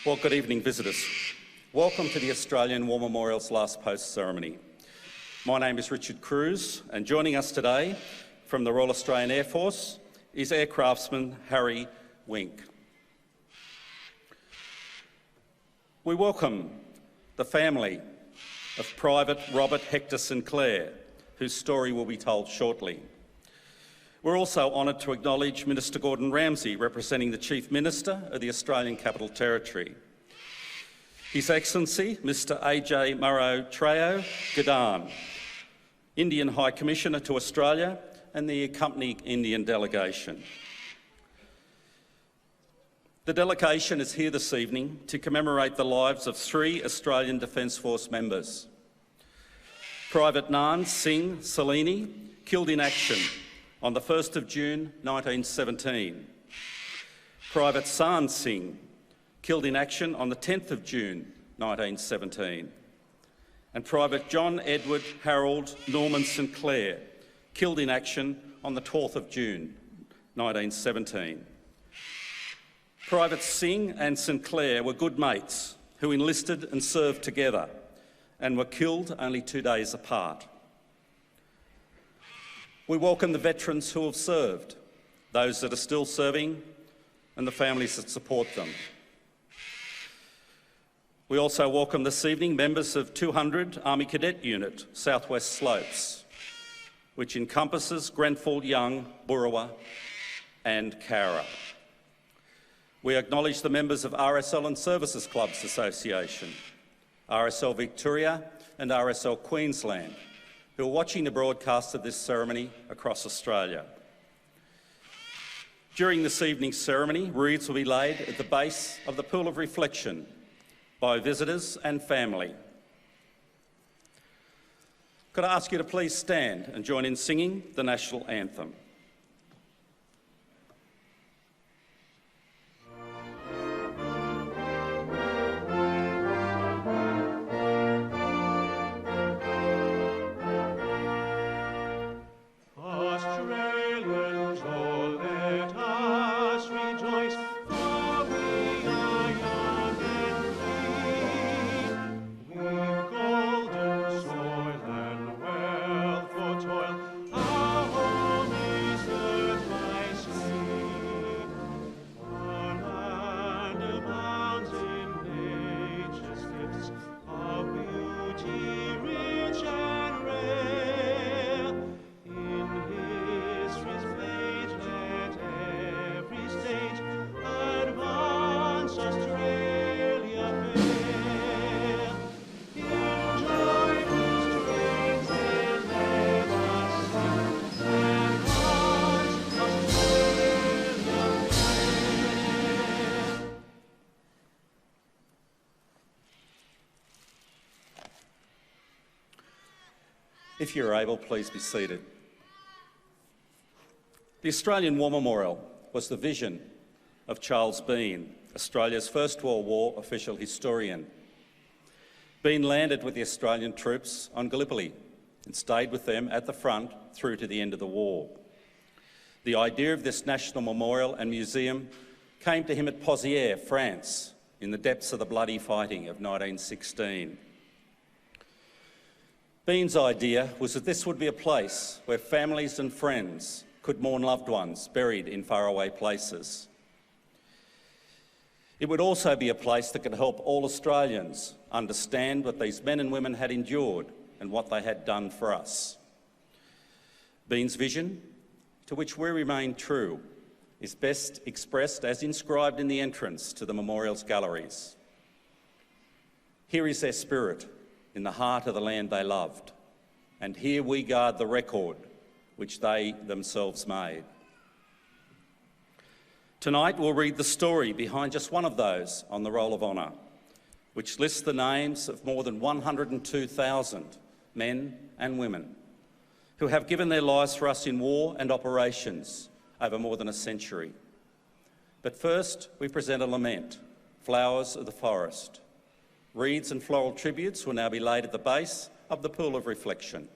Well, good evening, visitors. Welcome to the Australian War Memorial's last post ceremony. My name is Richard Cruz, and joining us today from the Royal Australian Air Force is Air Craftsman Harry Wink. We welcome the family of Private Robert Hector Sinclair, whose story will be told shortly. We're also honoured to acknowledge Minister Gordon Ramsay, representing the Chief Minister of the Australian Capital Territory. His Excellency, Mr AJ Murrow Trayo Gadan, Indian High Commissioner to Australia, and the accompanying Indian delegation. The delegation is here this evening to commemorate the lives of 3 Australian Defence Force members. Private Nan Singh Salini, killed in action on the 1st of June 1917. Private San Singh, killed in action on the 10th of June 1917. And Private John Edward Harold Norman Sinclair, killed in action on the 12th of June 1917. Private Singh and Sinclair were good mates who enlisted and served together and were killed only 2 days apart. We welcome the veterans who have served, those that are still serving, and the families that support them. We also welcome this evening members of 200 Army Cadet Unit, Southwest Slopes, which encompasses Grenfell, Young, Burrawa and Cowra. We acknowledge the members of RSL and Services Clubs Association, RSL Victoria and RSL Queensland, who are watching the broadcast of this ceremony across Australia. During this evening's ceremony, wreaths will be laid at the base of the Pool of Reflection by visitors and family. Could I ask you to please stand and join in singing the National Anthem? If you're able, please be seated. The Australian War Memorial was the vision of Charles Bean, Australia's First World War official historian. Bean landed with the Australian troops on Gallipoli and stayed with them at the front through to the end of the war. The idea of this national memorial and museum came to him at Pozières, France, in the depths of the bloody fighting of 1916. Bean's idea was that this would be a place where families and friends could mourn loved ones buried in faraway places. It would also be a place that could help all Australians understand what these men and women had endured and what they had done for us. Bean's vision, to which we remain true, is best expressed as inscribed in the entrance to the memorial's galleries. Here is their spirit, in the heart of the land they loved, and here we guard the record which they themselves made. Tonight we'll read the story behind just one of those on the Roll of Honour, which lists the names of more than 102,000 men and women who have given their lives for us in war and operations over more than a century. But first we present a lament, Flowers of the Forest. Wreaths and floral tributes will now be laid at the base of the Pool of Reflection.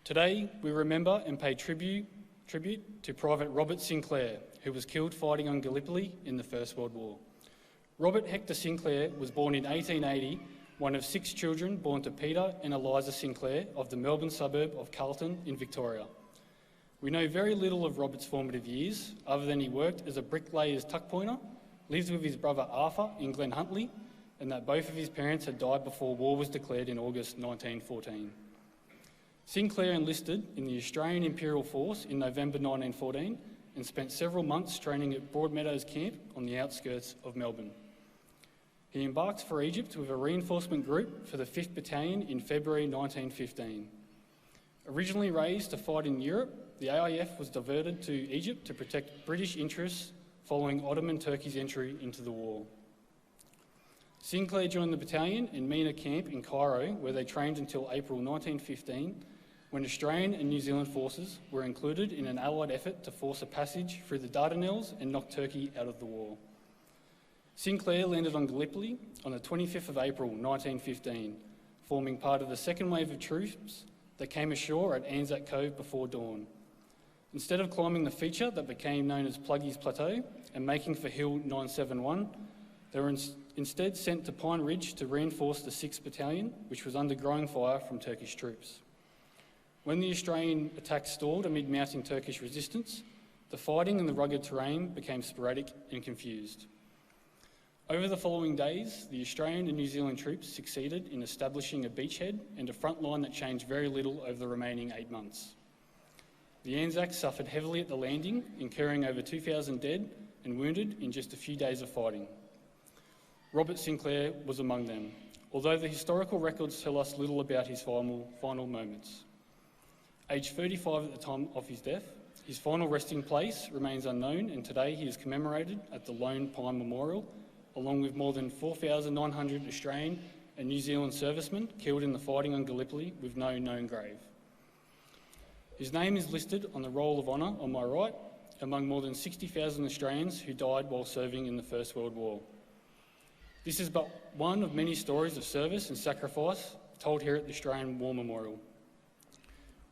Today, we remember and pay tribute to Private Robert Sinclair, who was killed fighting on Gallipoli in the First World War. Robert Hector Sinclair was born in 1880, one of 6 children born to Peter and Eliza Sinclair of the Melbourne suburb of Carlton in Victoria. We know very little of Robert's formative years, other than he worked as a bricklayer's tuck pointer, lived with his brother Arthur in Glen Huntly, and that both of his parents had died before war was declared in August 1914. Sinclair enlisted in the Australian Imperial Force in November 1914 and spent several months training at Broadmeadows Camp on the outskirts of Melbourne. He embarked for Egypt with a reinforcement group for the 5th Battalion in February 1915. Originally raised to fight in Europe, the AIF was diverted to Egypt to protect British interests following Ottoman Turkey's entry into the war. Sinclair joined the battalion in Mina Camp in Cairo, where they trained until April 1915, when Australian and New Zealand forces were included in an Allied effort to force a passage through the Dardanelles and knock Turkey out of the war. Sinclair landed on Gallipoli on the 25th of April 1915, forming part of the second wave of troops that came ashore at Anzac Cove before dawn. Instead of climbing the feature that became known as Pluggy's Plateau and making for Hill 971, they were instead sent to Pine Ridge to reinforce the 6th Battalion, which was under growing fire from Turkish troops. When the Australian attack stalled amid mounting Turkish resistance, the fighting in the rugged terrain became sporadic and confused. Over the following days, the Australian and New Zealand troops succeeded in establishing a beachhead and a front line that changed very little over the remaining 8 months. The Anzacs suffered heavily at the landing, incurring over 2,000 dead and wounded in just a few days of fighting. Robert Sinclair was among them, although the historical records tell us little about his final moments. Aged 35 at the time of his death, his final resting place remains unknown, and today he is commemorated at the Lone Pine Memorial, along with more than 4,900 Australian and New Zealand servicemen killed in the fighting on Gallipoli with no known grave. His name is listed on the Roll of Honour on my right, among more than 60,000 Australians who died while serving in the First World War. This is but one of many stories of service and sacrifice told here at the Australian War Memorial.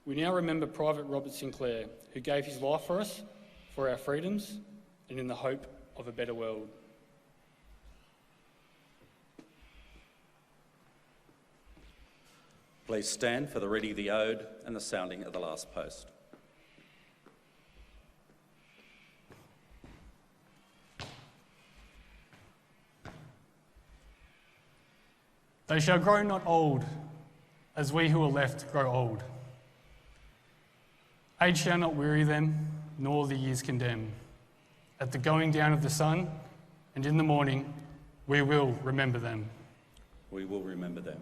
We now remember Private Robert Sinclair, who gave his life for us, for our freedoms, and in the hope of a better world. Please stand for the reading of the ode and the sounding of the last post. They shall grow not old, as we who are left grow old. Age shall not weary them, nor the years condemn. At the going down of the sun, and in the morning, we will remember them. We will remember them.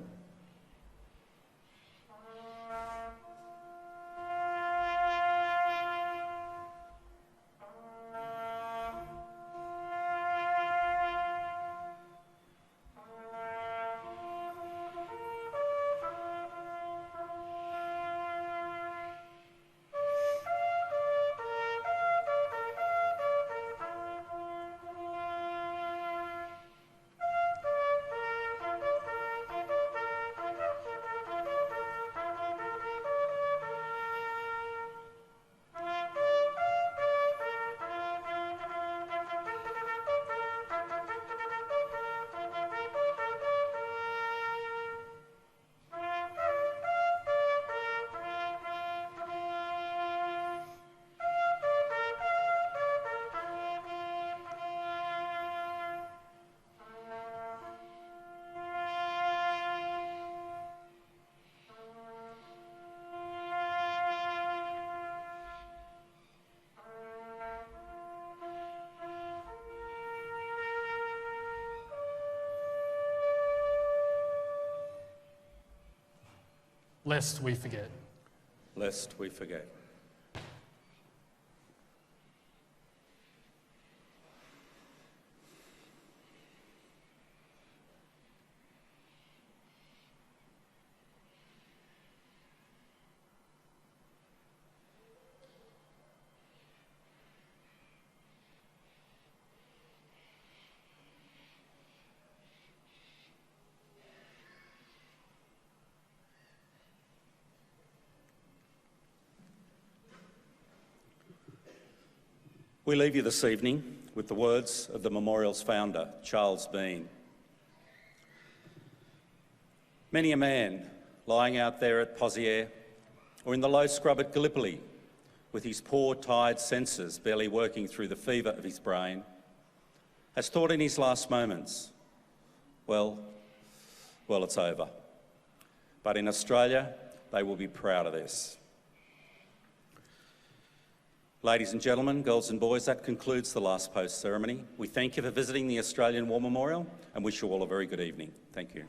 Lest we forget. Lest we forget. We leave you this evening with the words of the memorial's founder, Charles Bean. Many a man lying out there at Pozières or in the low scrub at Gallipoli with his poor, tired senses barely working through the fever of his brain has thought in his last moments, well, it's over. But in Australia, they will be proud of this. Ladies and gentlemen, girls and boys, that concludes the last post ceremony. We thank you for visiting the Australian War Memorial and wish you all a very good evening. Thank you.